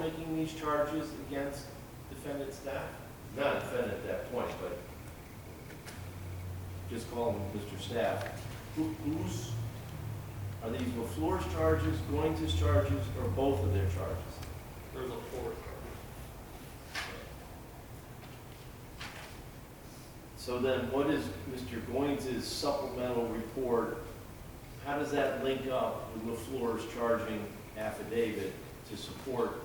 making these charges against defendant staff? Not defendant at that point, but just call him Mr. Staff. Who's, are these LaFleur's charges, Goins' charges, or both of their charges? They're LaFleur charges. So then what is Mr. Goins' supplemental report? How does that link up with LaFleur's charging affidavit to support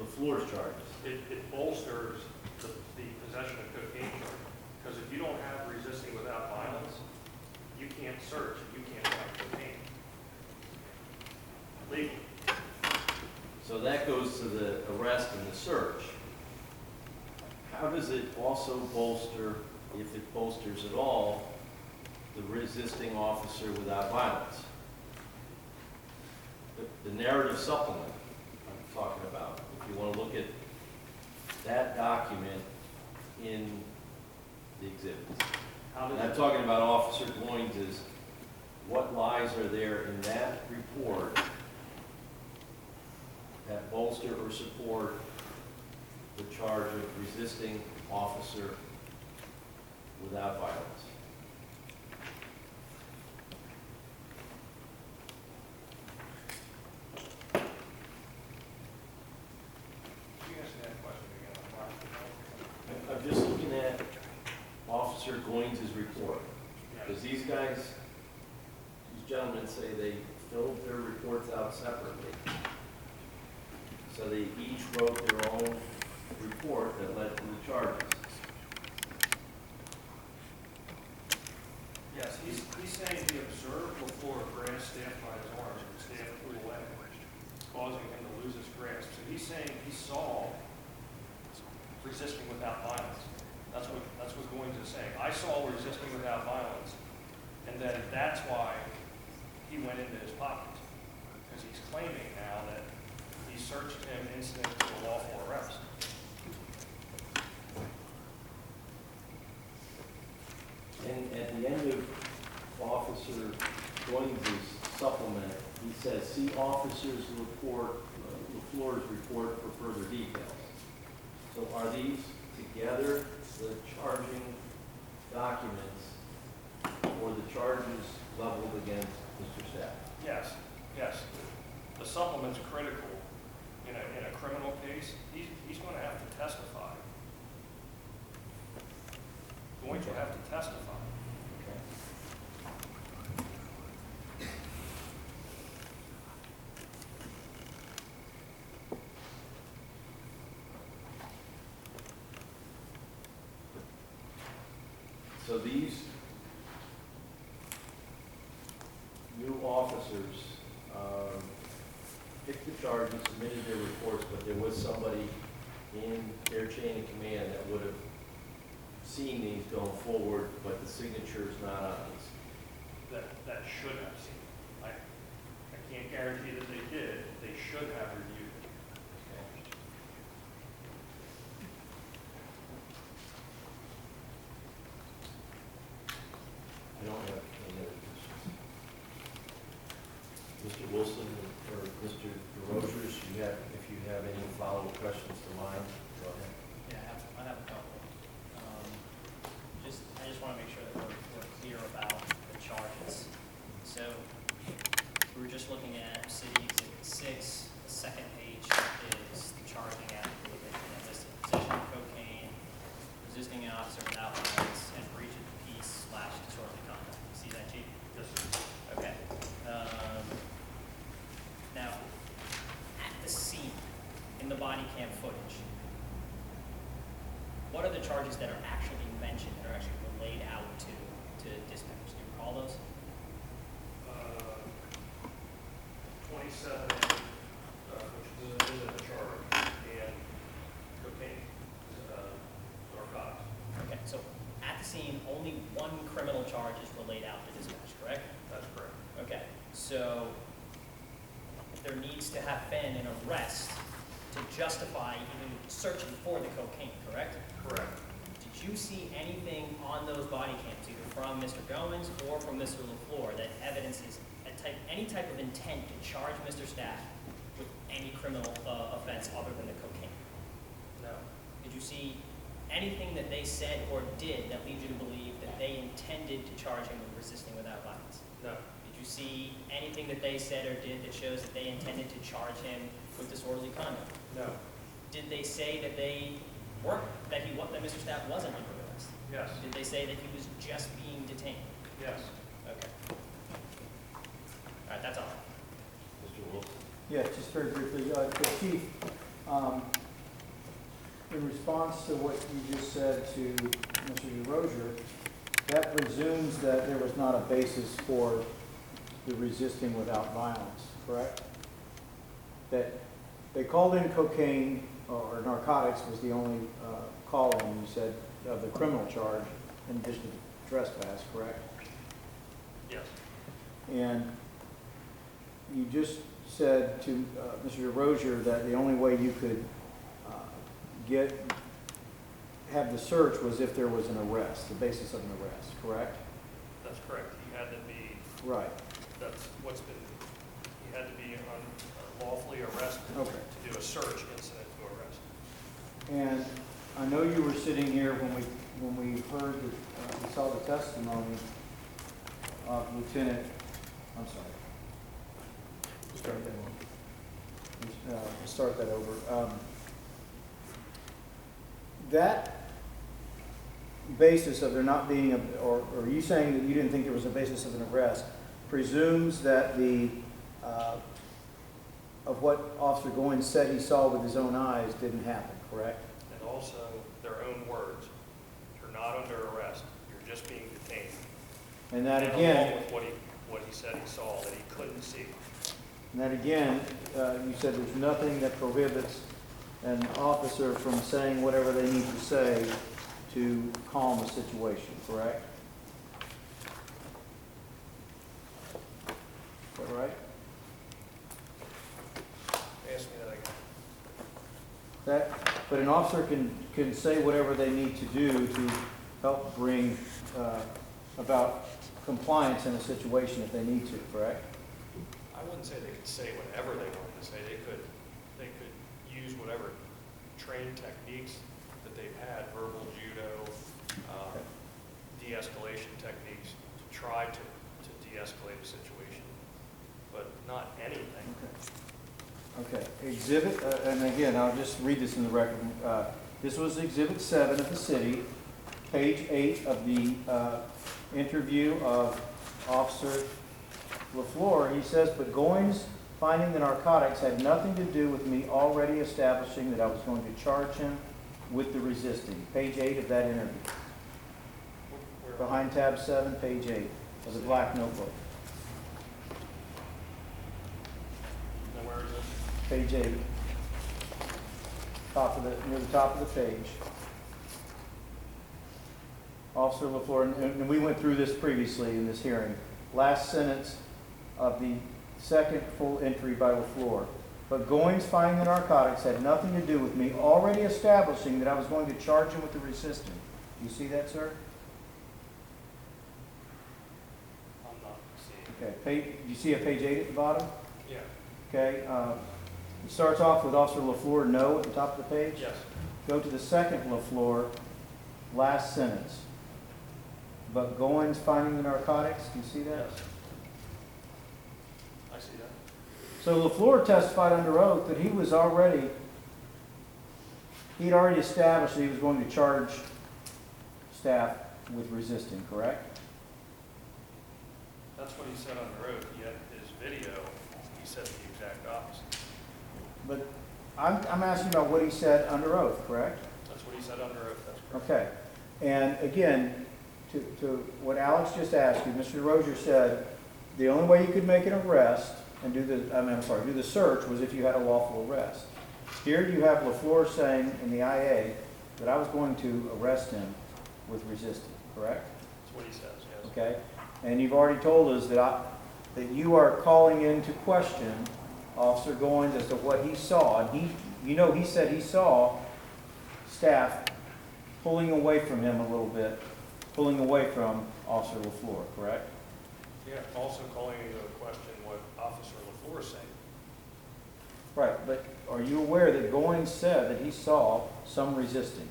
LaFleur's charges? It bolsters the possession of cocaine charge. Because if you don't have resisting without violence, you can't search, you can't find cocaine. Legally. So that goes to the arrest and the search. How does it also bolster, if it bolsters at all, the resisting officer without violence? The narrative supplement I'm talking about, if you want to look at that document in the exhibits. And I'm talking about Officer Goins' what lies are there in that report that bolster or support the charge of resisting officer without violence? I'm just looking at Officer Goins' report, because these guys, these gentlemen say they filled their reports out separately. So they each wrote their own report that led to the charges. Yes, he's saying he observed LaFleur grasp staff by his arms and staff flew away, causing him to lose his grasp. So he's saying he saw resisting without violence. That's what Goins is saying. I saw resisting without violence, and then that's why he went into his pockets, because he's claiming now that he searched him incident to a lawful arrest. And at the end of Officer Goins' supplement, he says, see officer's report, LaFleur's report for further details. So are these together the charging documents or the charges leveled against Mr. Staff? Yes, yes. The supplement's critical in a criminal case. He's going to have to testify. Goins will have to testify. So these new officers picked the charges, submitted their reports, but there was somebody in their chain of command that would have seen these going forward, but the signature is not on these. That should have seen. I can't guarantee that they did. They should have reviewed it. I don't have any other questions. Mr. Wilson or Mr. DeRosiers, if you have any follow-up questions to mine, go ahead. Yeah, I have a couple. I just want to make sure that we're clear about the charges. So we were just looking at City Exhibit 6. The second page is the charging affidavit, and it lists possession of cocaine, resisting an officer without violence, and breach of the peace / disorderly conduct. You see that, Chief? Yes, sir. Okay. Now, at the scene, in the body cam footage, what are the charges that are actually mentioned, that are actually relayed out to dispatch? Do you recall those? 27, which is a charge, and cocaine, narcotics. Okay, so at the scene, only one criminal charge is relayed out to dispatch, correct? That's correct. Okay, so there needs to have been an arrest to justify even searching for the cocaine, correct? Correct. Did you see anything on those body cams, either from Mr. Goins or from Mr. LaFleur, that evidences any type of intent to charge Mr. Staff with any criminal offense other than the cocaine? No. Did you see anything that they said or did that leads you to believe that they intended to charge him with resisting without violence? No. Did you see anything that they said or did that shows that they intended to charge him with disorderly conduct? No. Did they say that that Mr. Staff wasn't under arrest? Yes. Did they say that he was just being detained? Yes. Okay. All right, that's all. Mr. Wilson? Yeah, just very briefly, Chief, in response to what you just said to Mr. DeRozier, that presumes that there was not a basis for the resisting without violence, correct? That they called in cocaine or narcotics was the only call-in, you said, of the criminal charge in addition to trespass, correct? Yes. And you just said to Mr. DeRozier that the only way you could have the search was if there was an arrest, the basis of an arrest, correct? That's correct. He had to be, Right. that's what's been, he had to be unlawfully arrested Okay. to do a search incident to arrest. And I know you were sitting here when we heard, we saw the testimony of Lieutenant, I'm sorry. Start that one. Start that over. That basis of there not being, or you saying that you didn't think there was a basis of an arrest, presumes that of what Officer Goins said he saw with his own eyes didn't happen, correct? And also their own words. You're not under arrest. You're just being detained. And that And again, along with what he said he saw that he couldn't see. and that again, you said there's nothing that prohibits an officer from saying whatever they need to say to calm a situation, correct? Is that right? Ask me that again. But an officer can say whatever they need to do to help bring about compliance in a situation if they need to, correct? I wouldn't say they could say whatever they wanted to say. They could use whatever trained techniques that they've had, verbal judo, de-escalation techniques, to try to de-escalate a situation, but not anything. Okay, exhibit, and again, I'll just read this in the record. This was Exhibit 7 of the city, page 8 of the interview of Officer LaFleur. He says, but Goins finding the narcotics had nothing to do with me already establishing that I was going to charge him with the resisting. Page 8 of that interview. Behind tab 7, page 8 of the black notebook. Now where is this? Page 8. Near the top of the page. Officer LaFleur, and we went through this previously in this hearing. Last sentence of the second full entry by LaFleur. But Goins finding the narcotics had nothing to do with me already establishing that I was going to charge him with the resisting. You see that, sir? I'm not seeing. Okay. You see a page 8 at the bottom? Yeah. Okay. It starts off with Officer LaFleur, no, at the top of the page. Yes. Go to the second LaFleur, last sentence. But Goins finding the narcotics, do you see that? Yes. I see that. So LaFleur testified under oath that he'd already established that he was going to charge staff with resisting, correct? That's what he said under oath, yet his video, he said the exact opposite. But I'm asking about what he said under oath, correct? That's what he said under oath, that's correct. Okay. And again, to what Alex just asked you, Mr. DeRozier said the only way you could make an arrest and do the search was if you had a lawful arrest. Here you have LaFleur saying in the IA that I was going to arrest him with resisting, correct? That's what he says, yes. Okay? And you've already told us that you are calling into question Officer Goins as to what he saw. And he said he saw staff pulling away from him a little bit, pulling away from Officer LaFleur, correct? Yeah, also calling into question what Officer LaFleur is saying. Right, but are you aware that Goins said that he saw some resisting?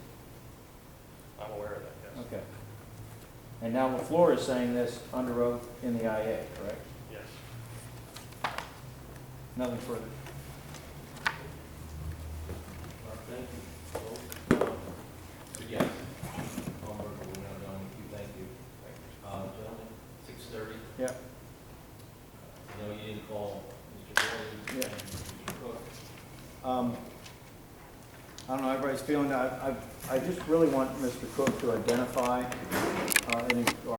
I'm aware of that, yes. Okay. And now LaFleur is saying this under oath in the IA, correct? Yes. Nothing further. Thank you. Well, yes, Palmer, we're not done with you, thank you. Gentlemen, 6:30. Yeah. I know you didn't call Mr. Goins Yeah. and Mr. Cook. I don't know, everybody's feeling, I just really want Mr. Cook to identify, any